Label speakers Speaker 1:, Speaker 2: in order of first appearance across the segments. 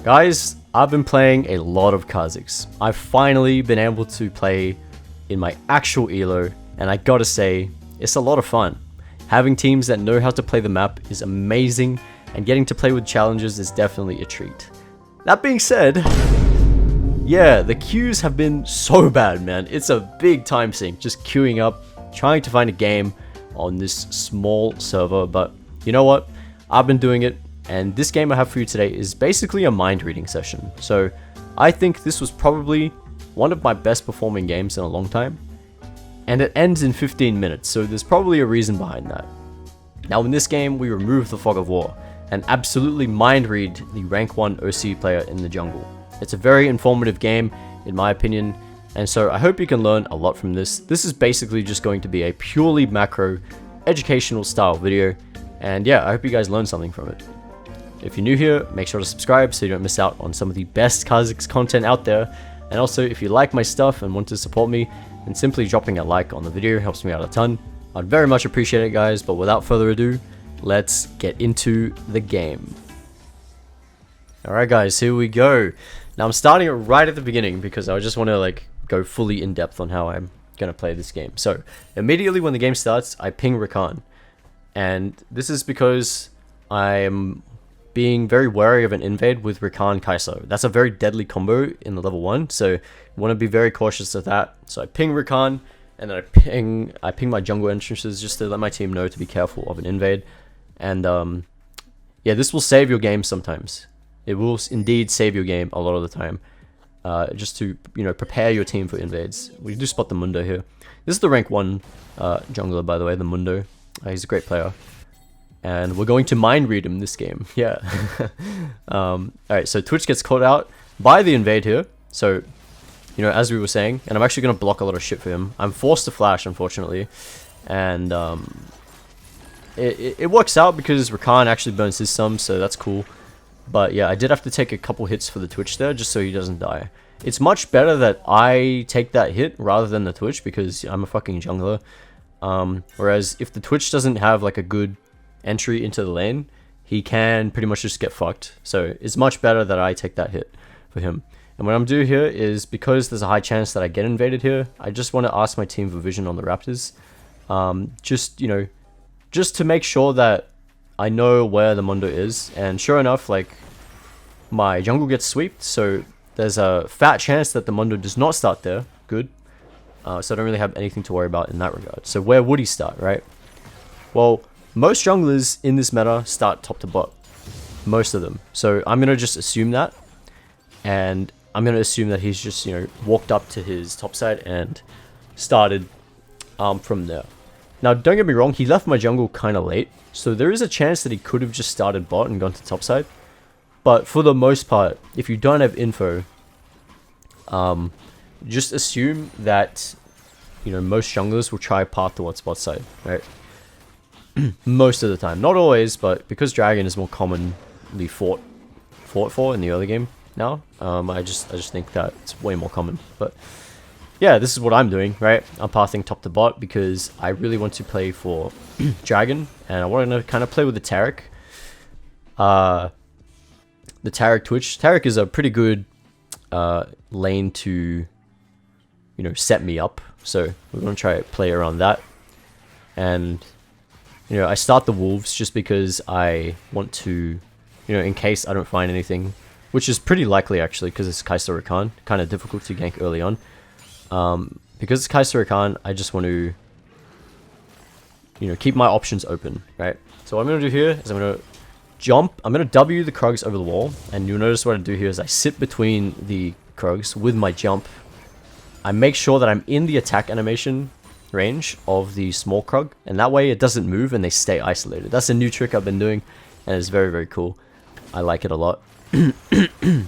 Speaker 1: Guys, I've been playing a lot of Kha'Zix. I've finally been able to play in my actual elo, and I gotta say, it's a lot of fun. Having teams that know how to play the map is amazing, and getting to play with challenges is definitely a treat. That being said, yeah, the queues have been so bad, man. It's a big time sink, just queuing up, trying to find a game on this small server, but you know what? I've been doing it, and this game I have for you today is basically a mind reading session. So I think this was probably one of my best performing games in a long time, and it ends in 15 minutes, so there's probably a reason behind that. Now in this game, we remove the fog of war, and absolutely mind read the rank 1 OC player in the jungle. It's a very informative game, in my opinion, and so I hope you can learn a lot from this. This is basically just going to be a purely macro, educational style video, and yeah, I hope you guys learned something from it. If you're new here, make sure to subscribe so you don't miss out on some of the best Kha'Zix content out there, and also if you like my stuff and want to support me, then simply dropping a like on the video helps me out a ton. I'd very much appreciate it, guys, but without further ado, let's get into the game. Alright guys, here we go. Now I'm starting it right at the beginning because I just want to go fully in depth on how I'm going to play this game. So immediately when the game starts, I ping Rakan. And this is because I'm being very wary of an invade with Rakan Kai'Sa. That's a very deadly combo in the level 1, so you want to be very cautious of that. So I ping Rakan, and then I ping my jungle entrances just to let my team know to be careful of an invade. And yeah, this will save your game sometimes. It will indeed save your game a lot of the time, just to prepare your team for invades. We do spot the Mundo here. This is the rank 1 jungler, by the way, the Mundo. He's a great player. And we're going to mind read him this game. Yeah. Alright, so Twitch gets caught out by the invade here. So, as we were saying, and I'm actually going to block a lot of shit for him. I'm forced to flash, unfortunately. And it works out because Rakan actually burns his sum, so that's cool. But yeah, I did have to take a couple hits for the Twitch there, just so he doesn't die. It's much better that I take that hit rather than the Twitch, because I'm a fucking jungler. Whereas if the Twitch doesn't have a good entry into the lane, he can pretty much just get fucked. So it's much better that I take that hit for him. And what I'm doing here is, because there's a high chance that I get invaded here, I just want to ask my team for vision on the Raptors. Just to make sure that I know where the Mundo is. And sure enough, my jungle gets sweeped, so there's a fat chance that the Mundo does not start there. Good. So I don't really have anything to worry about in that regard. So where would he start, right? Well, most junglers in this meta start top to bot. Most of them. So I'm going to just assume that. And I'm going to assume that he's just, walked up to his top side and started from there. Now, don't get me wrong, he left my jungle kind of late. So there is a chance that he could have just started bot and gone to top side. But for the most part, if you don't have info, just assume that, most junglers will try path towards bot side, right? Most of the time, not always, but because Dragon is more commonly fought for in the early game now, I just think that it's way more common. But yeah, this is what I'm doing, right? I'm pathing top to bot because I really want to play for Dragon, and I want to kind of play with the Taric. The Taric Twitch. Taric is a pretty good lane to set me up, so we're gonna try to play around that. And I start the wolves just because I want to, in case I don't find anything, which is pretty likely actually, because it's Kai'Sa Rakan, kind of difficult to gank early on. Because it's Kai'Sa Rakan, I just want to, keep my options open, right? So what I'm going to do here is I'm going to jump, I'm going to W the Krugs over the wall, and you'll notice what I do here is I sit between the Krugs with my jump. I make sure that I'm in the attack animation range of the small Krug, and that way it doesn't move and they stay isolated. That's a new trick I've been doing, and it's very, very cool. I like it a lot. And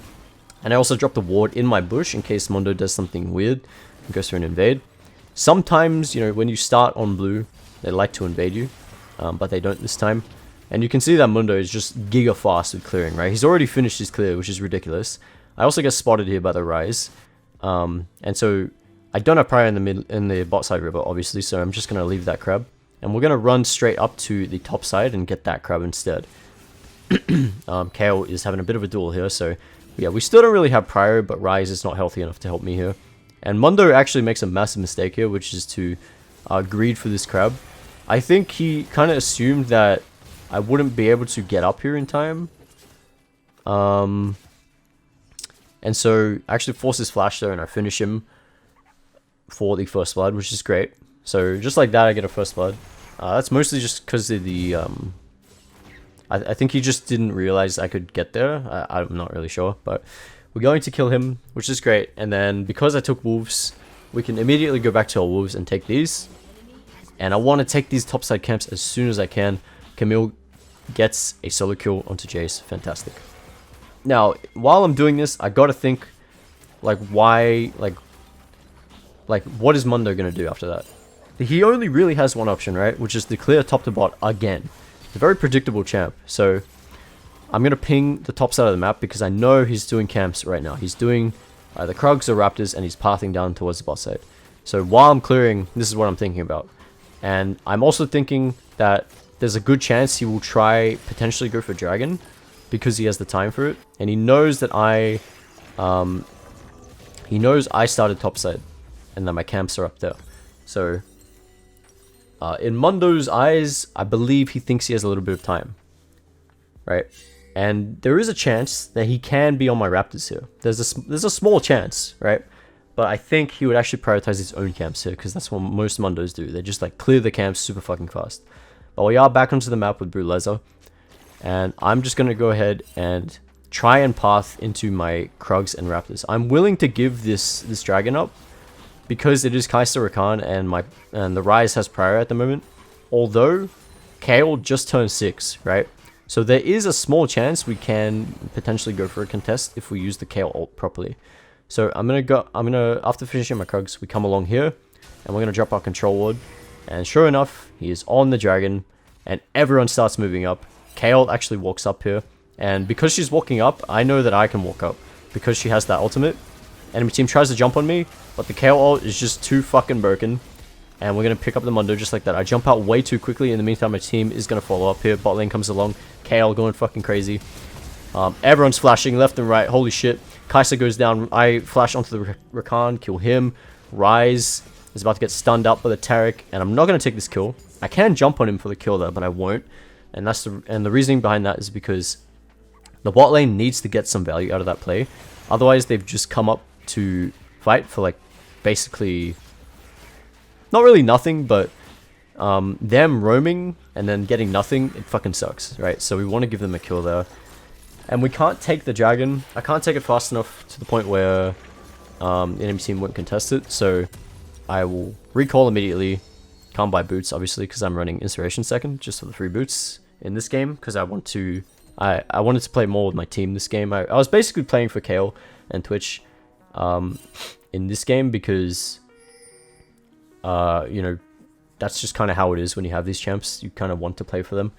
Speaker 1: I also drop the ward in my bush in case Mundo does something weird and goes for an invade. Sometimes, when you start on blue, they like to invade you, but they don't this time. And you can see that Mundo is just giga fast with clearing, right? He's already finished his clear, which is ridiculous. I also get spotted here by the Rise. And so I don't have prior in the bot side river, obviously, so I'm just going to leave that crab. And we're going to run straight up to the top side and get that crab instead. Kale is having a bit of a duel here, so Yeah, we still don't really have Prior, but Rise is not healthy enough to help me here. And Mundo actually makes a massive mistake here, which is to greed for this crab. I think he kind of assumed that I wouldn't be able to get up here in time. And so I actually force his flash there and I finish him for the first blood, which is great. So just like that, I get a first blood. That's mostly just because of the... I think he just didn't realize I could get there. I'm not really sure, but we're going to kill him, which is great. And then because I took wolves, we can immediately go back to our wolves and take these. And I want to take these topside camps as soon as I can. Camille gets a solo kill onto Jace. Fantastic. Now, while I'm doing this, I gotta think, like, why, like, what is Mundo gonna do after that? He only really has one option, right? Which is to clear top to bot again. A very predictable champ. So, I'm gonna ping the top side of the map because I know he's doing camps right now. He's doing the Krugs or Raptors and he's pathing down towards the bot side. So, while I'm clearing, this is what I'm thinking about. And I'm also thinking that there's a good chance he will try potentially go for Dragon because he has the time for it. And he knows that I started topside and that my camps are up there. So in Mundo's eyes, I believe he thinks he has a little bit of time, right? And there is a chance that he can be on my Raptors here. There's a small chance, right? But I think he would actually prioritize his own camps here because that's what most Mundos do. They just like clear the camps super fucking fast. But we are back onto the map with Bruleza. And I'm just going to go ahead and try and path into my Krugs and Raptors. I'm willing to give this dragon up because it is Kai'Sa Rakan and the Rise has Prior at the moment. Although Kayle just turned 6, right? So there is a small chance we can potentially go for a contest if we use the Kayle ult properly. So after finishing my Krugs, we come along here and we're gonna drop our control ward. And sure enough, he is on the dragon and everyone starts moving up. Kayle actually walks up here, and because she's walking up, I know that I can walk up because she has that ultimate. Enemy team tries to jump on me, but the Kayle ult is just too fucking broken, and we're gonna pick up the Mundo just like that. I jump out way too quickly. In the meantime, my team is gonna follow up here. Bot lane comes along, Kayle going fucking crazy. Everyone's flashing left and right. Holy shit! Kai'Sa goes down. I flash onto the Rakan, kill him. Rise is about to get stunned up by the Taric, and I'm not gonna take this kill. I can jump on him for the kill though, but I won't. And the reasoning behind that is because the bot lane needs to get some value out of that play. Otherwise, they've just come up to fight for like basically not really nothing, but them roaming and then getting nothing, it fucking sucks, right? So we want to give them a kill there. And we can't take the dragon. I can't take it fast enough to the point where the enemy team won't contest it. So I will recall immediately. Can't buy boots, obviously, because I'm running Inspiration second, just for the free boots in this game, because I wanted to play more with my team this game. I was basically playing for Kayle and Twitch in this game because, you know, that's just kind of how it is when you have these champs. You kind of want to play for them.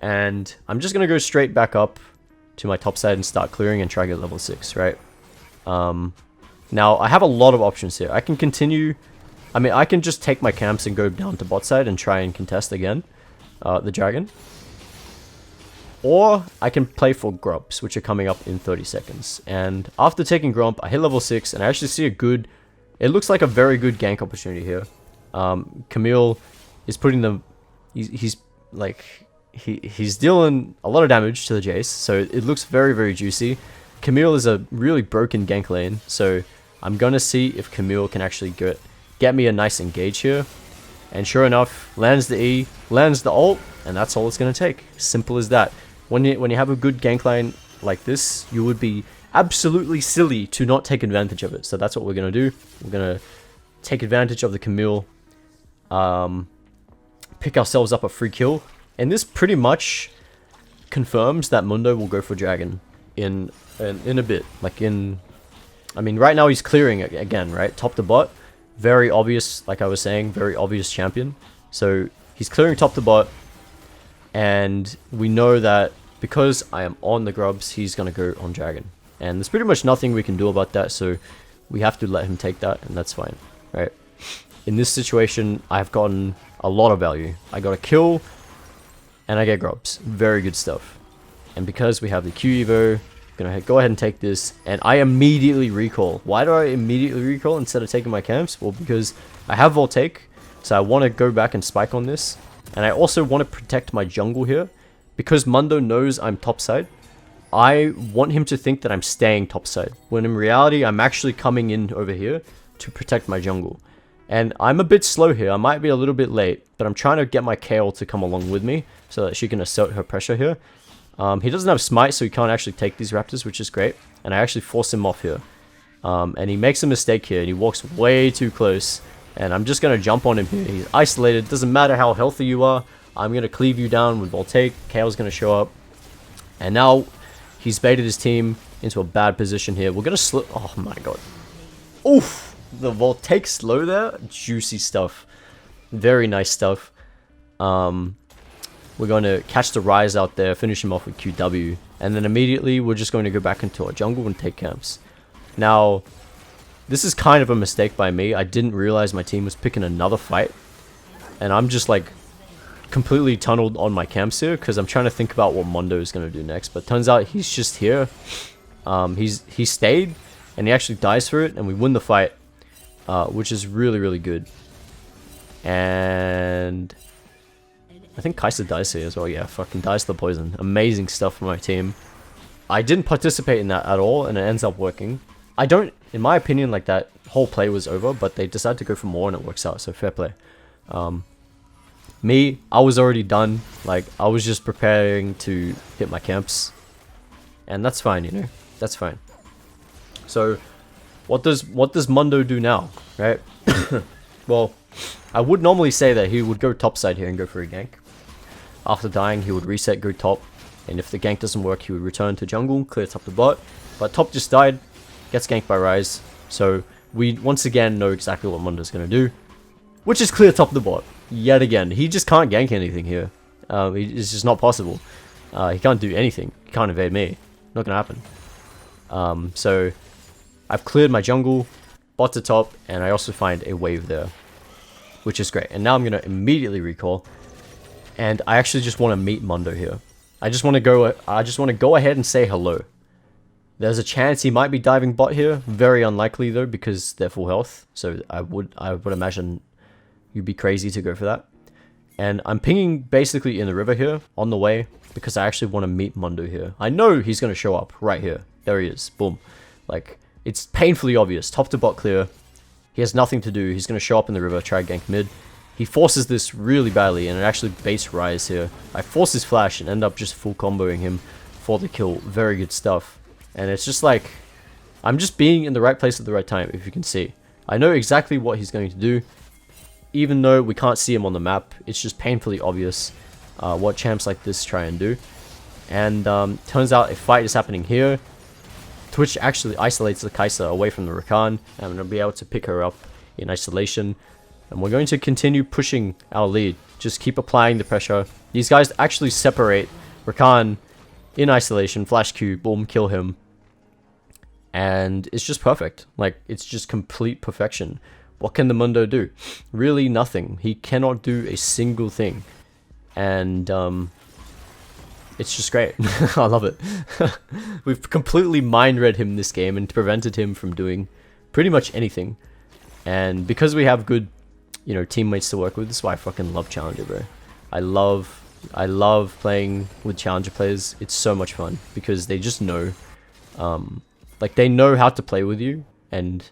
Speaker 1: And I'm just going to go straight back up to my top side and start clearing and try to get level 6, right? Now, I have a lot of options here. I can continue... I mean, I can just take my camps and go down to bot side and try and contest again the dragon. Or I can play for Grubs, which are coming up in 30 seconds. And after taking Grump, I hit level 6 and I actually see a good... It looks like a very good gank opportunity here. Camille is putting them... He's dealing a lot of damage to the Jace, so it looks very, very juicy. Camille is a really broken gank lane, so I'm gonna see if Camille can actually get me a nice engage here. And sure enough, lands the E, lands the ult, and that's all it's gonna take. Simple as that. When you have a good gank line like this, you would be absolutely silly to not take advantage of it. So that's what we're gonna do. We're gonna take advantage of the Camille, pick ourselves up a free kill, and this pretty much confirms that Mundo will go for Dragon in a bit. I mean, right now he's clearing again, right? Top to bot. Very obvious, like I was saying, very obvious champion. So he's clearing top to bot, and we know that because I am on the Grubs, he's going to go on Dragon. And there's pretty much nothing we can do about that, so we have to let him take that, and that's fine, right? In this situation, I've gotten a lot of value. I got a kill, and I get Grubs. Very good stuff. And because we have the Q Evo, Gonna go ahead and take this, and I immediately recall. Why do I immediately recall instead of taking my camps? Well, because I have Voltaic, so I want to go back and spike on this, and I also want to protect my jungle here. Because Mundo knows I'm topside, I want him to think that I'm staying topside, when in reality, I'm actually coming in over here to protect my jungle. And I'm a bit slow here, I might be a little bit late, but I'm trying to get my Kale to come along with me, so that she can assert her pressure here. He doesn't have smite, so he can't actually take these raptors, which is great. And I actually force him off here. And he makes a mistake here, and he walks way too close. And I'm just going to jump on him here. He's isolated, doesn't matter how healthy you are. I'm going to cleave you down with Voltaic. Kale's going to show up. And now he's baited his team into a bad position here. We're going to slow... Oh my god. Oof! The Voltaic slow there. Juicy stuff. Very nice stuff. We're going to catch the Rise out there, finish him off with QW, and then immediately we're just going to go back into our jungle and take camps. Now, this is kind of a mistake by me. I didn't realize my team was picking another fight, and I'm just like completely tunneled on my camps here because I'm trying to think about what Mondo is going to do next. But turns out he's just here. He stayed, and he actually dies for it, and we win the fight, which is really, really good. And I think Kha'Zix dies here as well. Yeah, fucking dies to the poison. Amazing stuff from my team. I didn't participate in that at all, and it ends up working. I don't, in my opinion, like that whole play was over, but they decided to go for more and it works out, so fair play. Me, I was already done. Like, I was just preparing to hit my camps. And that's fine, you know? That's fine. So, what does Mundo do now, right? Well, I would normally say that he would go topside here and go for a gank. After dying, he would reset, go top, and if the gank doesn't work, he would return to jungle, clear top to bot. But top just died, gets ganked by Rise, so we once again know exactly what Mundo's going to do, which is clear top the bot, yet again. He just can't gank anything here. It's just not possible. He can't do anything. He can't invade me. Not going to happen. So, I've cleared my jungle, bot to top, and I also find a wave there, which is great. And now I'm going to immediately recall. And I actually just want to meet Mundo here. I just want to go ahead and say hello. There's a chance he might be diving bot here. Very unlikely though, because they're full health. So I would imagine you'd be crazy to go for that. And I'm pinging basically in the river here on the way because I actually want to meet Mundo here. I know he's going to show up right here. There he is. Boom. Like, it's painfully obvious. Top to bot clear. He has nothing to do. He's going to show up in the river, try gank mid. He forces this really badly, and it actually baits Rise here. I force his flash and end up just full comboing him for the kill. Very good stuff. And it's just like, I'm just being in the right place at the right time, if you can see. I know exactly what he's going to do. Even though we can't see him on the map, it's just painfully obvious what champs like this try and do. And turns out a fight is happening here. Twitch actually isolates the Kai'Sa away from the Rakan, and I'm going to be able to pick her up in isolation. And we're going to continue pushing our lead. Just keep applying the pressure. These guys actually separate Rakan in isolation. Flash Q, boom, kill him. And it's just perfect. Like, it's just complete perfection. What can the Mundo do? Really nothing. He cannot do a single thing. And it's just great. I love it. We've completely mind-read him this game and prevented him from doing pretty much anything. And because we have good, you know, teammates to work with, this is why I fucking love Challenger, bro. I love playing with Challenger players. It's so much fun because they just know, like, they know how to play with you, and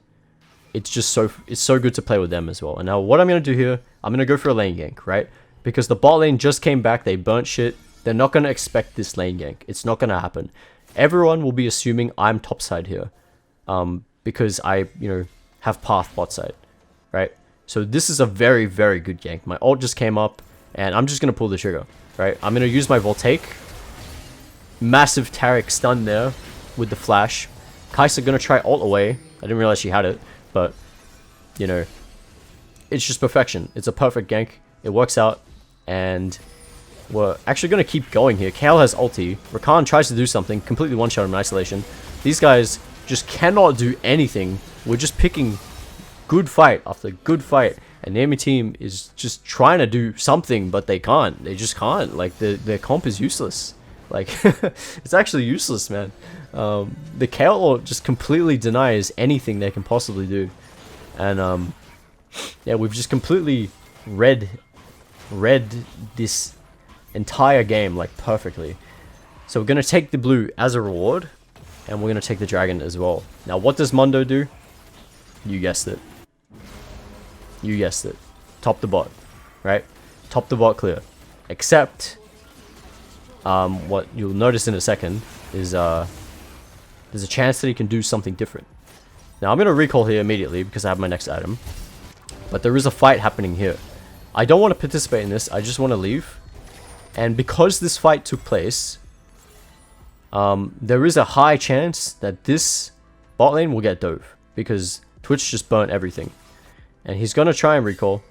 Speaker 1: it's so good to play with them as well. And now what I'm gonna do here, I'm gonna go for a lane gank, right? Because the bot lane just came back, they burnt shit. They're not gonna expect this lane gank. It's not gonna happen. Everyone will be assuming I'm topside here, because I, you know, have path bot side, right? So this is a very, very good gank. My ult just came up, and I'm just going to pull the trigger, right? I'm going to use my Voltaic. Massive Taric stun there with the flash. Kai'Sa going to try ult away. I didn't realize she had it, but, you know, it's just perfection. It's a perfect gank. It works out, and we're actually going to keep going here. Kale has ulti. Rakan tries to do something, completely one-shot him in isolation. These guys just cannot do anything. We're just picking good fight after good fight, and the enemy team is just trying to do something, but they can't. They just can't. Like, their comp is useless. Like, it's actually useless, man. The Chaos just completely denies anything they can possibly do. And, yeah, we've just completely read this entire game, like, perfectly. So we're going to take the blue as a reward, and we're going to take the dragon as well. Now, what does Mundo do? You guessed it. You guessed it. Top to bot, right? Top to bot clear. Except, what you'll notice in a second is, there's a chance that he can do something different. Now, I'm going to recall here immediately because I have my next item. But there is a fight happening here. I don't want to participate in this. I just want to leave. And because this fight took place, there is a high chance that this bot lane will get dove. Because Twitch just burnt everything. And he's going to try and recall.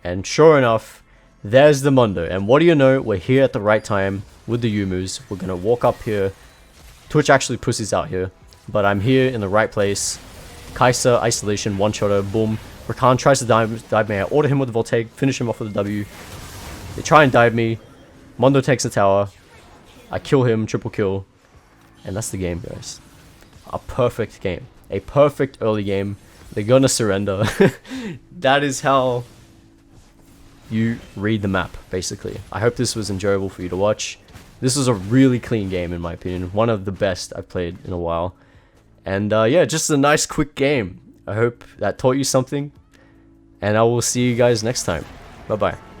Speaker 1: And sure enough, there's the Mundo. And what do you know? We're here at the right time with the Yumus. We're going to walk up here. Twitch actually pussies out here. But I'm here in the right place. Kai'Sa, isolation, one-shotter, boom. Rakan tries to dive me. I order him with the Voltaic, finish him off with a W. They try and dive me. Mundo takes the tower. I kill him, triple kill. And that's the game, guys. A perfect game. A perfect early game. They're gonna surrender. That is how you read the map, basically. I hope this was enjoyable for you to watch. This was a really clean game, in my opinion. One of the best I've played in a while. And yeah, just a nice, quick game. I hope that taught you something. And I will see you guys next time. Bye-bye.